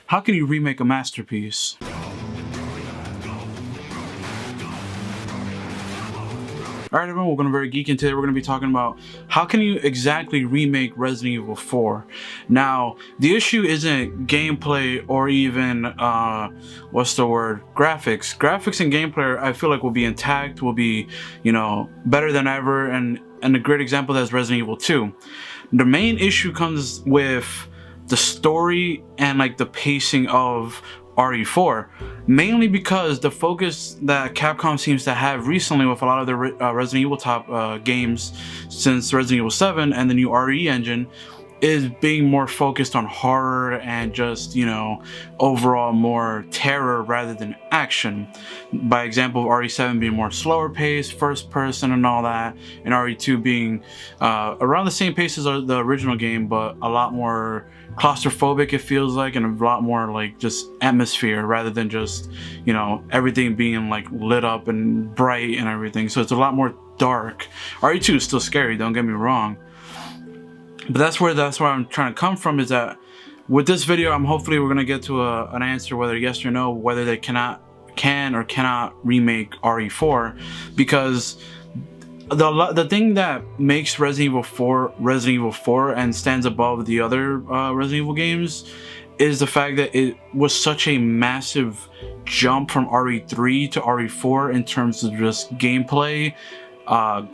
How can you remake a masterpiece? Alright everyone, welcome to Very Geek, and today we're going to be talking about how can you exactly remake Resident Evil 4. Now, the issue isn't gameplay or even, graphics. Graphics and gameplay I feel like will be intact, will be, better than ever, and a great example of that is Resident Evil 2. The main issue comes with the story and like the pacing of RE4, mainly because the focus that Capcom seems to have recently with a lot of the Resident Evil top games since Resident Evil 7 and the new RE engine is being more focused on horror and just, overall more terror rather than action. By example of RE7 being more slower paced, first person and all that, and RE2 being around the same pace as the original game, but a lot more claustrophobic it feels like, and a lot more like just atmosphere rather than just, everything being like lit up and bright and everything. So it's a lot more dark. RE2 is still scary, don't get me wrong. But that's where I'm trying to come from, is that with this video, hopefully we're gonna get to an answer whether yes or no, whether they can or cannot remake RE4, because the thing that makes Resident Evil 4 and stands above the other Resident Evil games is the fact that it was such a massive jump from RE3 to RE4 in terms of just gameplay,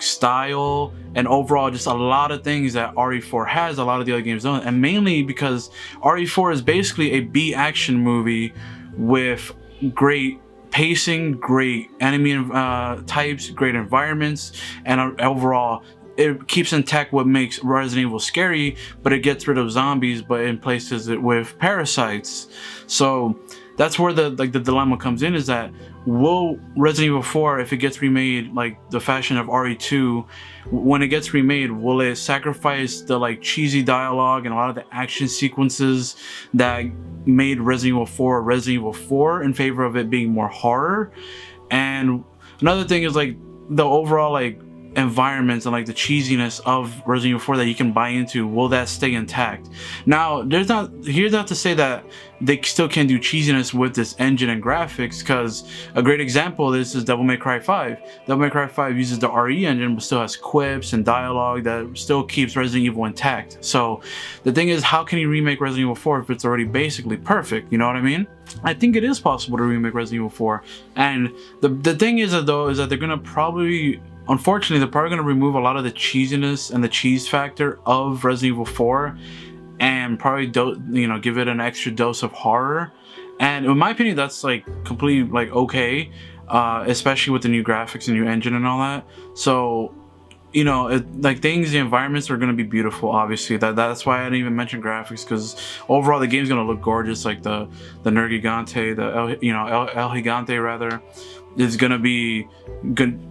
style, and overall just a lot of things that RE4 has a lot of the other games don't, and mainly because RE4 is basically a B action movie with great pacing, great enemy types, great environments, and overall it keeps intact what makes Resident Evil scary, but it gets rid of zombies but in places it with parasites. So that's where the dilemma comes in, is that will Resident Evil 4, if it gets remade like the fashion of RE2, when it gets remade, will it sacrifice the like cheesy dialogue and a lot of the action sequences that made Resident Evil 4 in favor of it being more horror? And another thing is like the overall like environments and like the cheesiness of Resident Evil 4 that you can buy into, will that stay intact? Now, here's not to say that they still can do cheesiness with this engine and graphics, because a great example of this is Devil May Cry 5. Devil May Cry 5 uses the RE engine but still has quips and dialogue that still keeps Resident Evil intact. So the thing is, how can you remake Resident Evil 4 if it's already basically perfect? You know what I mean? I think it is possible to remake Resident Evil 4, and the thing is that they're gonna probably, unfortunately, they're probably going to remove a lot of the cheesiness and the cheese factor of Resident Evil 4 and probably give it an extra dose of horror. And in my opinion, that's like completely like okay, especially with the new graphics and new engine and all that. So the environments are going to be beautiful. Obviously, that's why I didn't even mention graphics, because overall the game's going to look gorgeous. Like the Nergigante, El Gigante rather, is going to be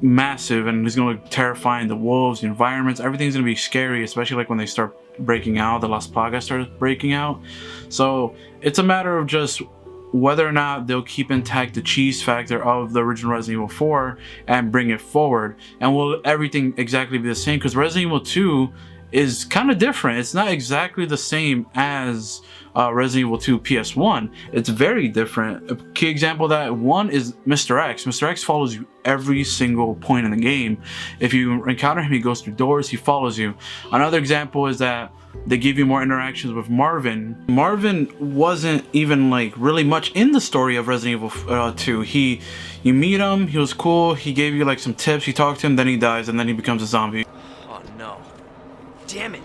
massive, and it's going to look terrifying. The wolves, the environments, everything's going to be scary, especially like when they start breaking out, the Las Plagas starts breaking out. So it's a matter of just whether or not they'll keep intact the cheese factor of the original Resident Evil 4 and bring it forward, and will everything exactly be the same? Because Resident Evil 2 is kind of different. It's not exactly the same as Resident Evil 2 PS1. It's very different. A key example of that one is Mr. X. Mr. X follows you every single point in the game. If you encounter him, he goes through doors, he follows you. Another example is that they give you more interactions with Marvin. Marvin wasn't even like really much in the story of Resident Evil 2. You meet him, he was cool, he gave you like some tips, you talk to him, then he dies, and then he becomes a zombie. Oh no. Damn it.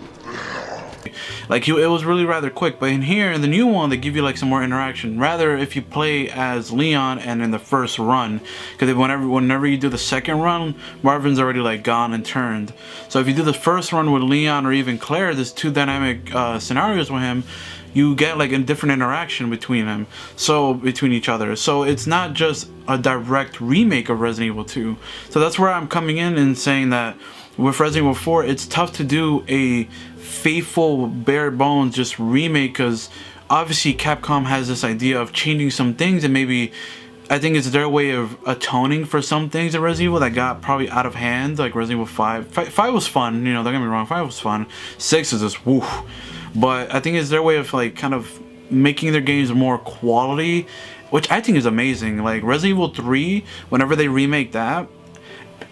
Like it was really rather quick. But in here, in the new one, they give you like some more interaction. Rather, if you play as Leon and in the first run, because whenever you do the second run, Marvin's already like gone and turned. So if you do the first run with Leon or even Claire, there's two dynamic scenarios with him, you get like a different interaction between each other. So it's not just a direct remake of Resident Evil 2. So that's where I'm coming in and saying that with Resident Evil 4, it's tough to do a faithful, bare bones just remake, because obviously Capcom has this idea of changing some things, and maybe I think it's their way of atoning for some things in Resident Evil that got probably out of hand, like Resident Evil 5. 5 was fun, don't get me wrong, 5 was fun. 6 is just woof. But I think it's their way of like kind of making their games more quality, which I think is amazing. Like Resident Evil 3, whenever they remake that,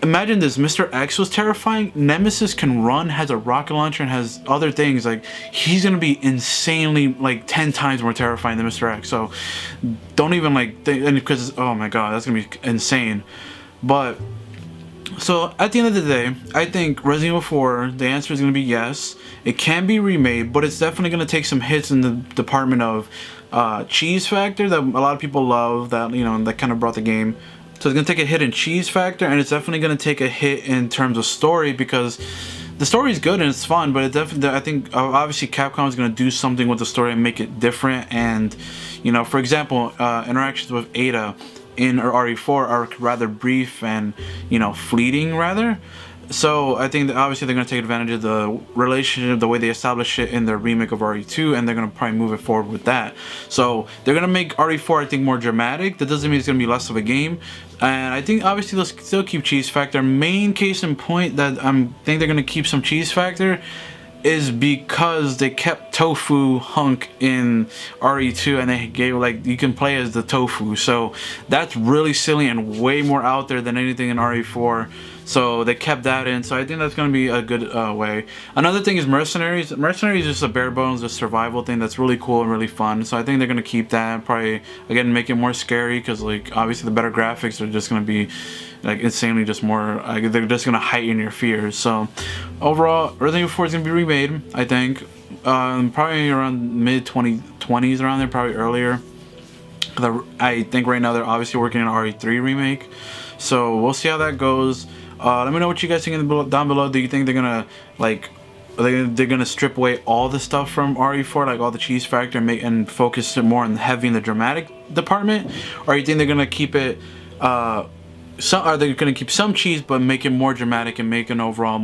imagine this: Mr. X was terrifying. Nemesis can run, has a rocket launcher, and has other things. Like, he's gonna be insanely, like, 10 times more terrifying than Mr. X. So don't even like think, because oh my god, that's gonna be insane. But so at the end of the day, I think Resident Evil 4, the answer is going to be yes. It can be remade, but it's definitely going to take some hits in the department of cheese factor that a lot of people love, that, you know, that kind of brought the game. So it's going to take a hit in cheese factor, and it's definitely going to take a hit in terms of story, because the story is good and it's fun, but it definitely, I think obviously Capcom is going to do something with the story and make it different. And, you know, for example, interactions with Ada in RE4 are rather brief and, you know, fleeting rather. So I think that obviously they're going to take advantage of the relationship, the way they establish it in their remake of RE2, and they're going to probably move it forward with that. So they're going to make RE4, I think, more dramatic. That doesn't mean it's going to be less of a game. And I think obviously they'll still keep cheese factor. Main case in point that I think they're going to keep some cheese factor is because they kept Tofu Hunk in RE2, and they gave, like, you can play as the Tofu. So that's really silly and way more out there than anything in RE4. So they kept that in. So I think that's going to be a good way. Another thing is Mercenaries. Mercenaries is just a bare bones, a survival thing that's really cool and really fun. So I think they're going to keep that. Probably, again, make it more scary, because, like, obviously the better graphics are just going to be, like, insanely just more, like, they're just going to heighten your fears. So overall, Resident Evil 4 is going to be remade, I think. Probably around mid-2020s, around there, probably earlier. I think right now they're obviously working on RE3 remake. So we'll see how that goes. Let me know what you guys think down below. Do you think they're gonna, like, they're gonna strip away all the stuff from RE4, like all the cheese factor, and focus it more on heavy in the dramatic department, or you think they're gonna keep it? Are they gonna keep some cheese but make it more dramatic and make an overall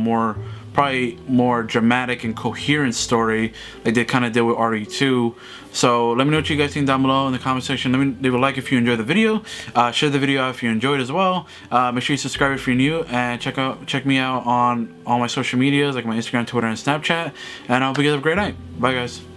probably more dramatic and coherent story, like they kind of did with RE2? So let me know what you guys think down below in the comment section. Let me leave a like if you enjoyed the video. Share the video out if you enjoyed as well. Make sure you subscribe if you're new, and check me out on all my social medias, like my Instagram, Twitter, and Snapchat. And I hope you guys have a great night. Bye, guys.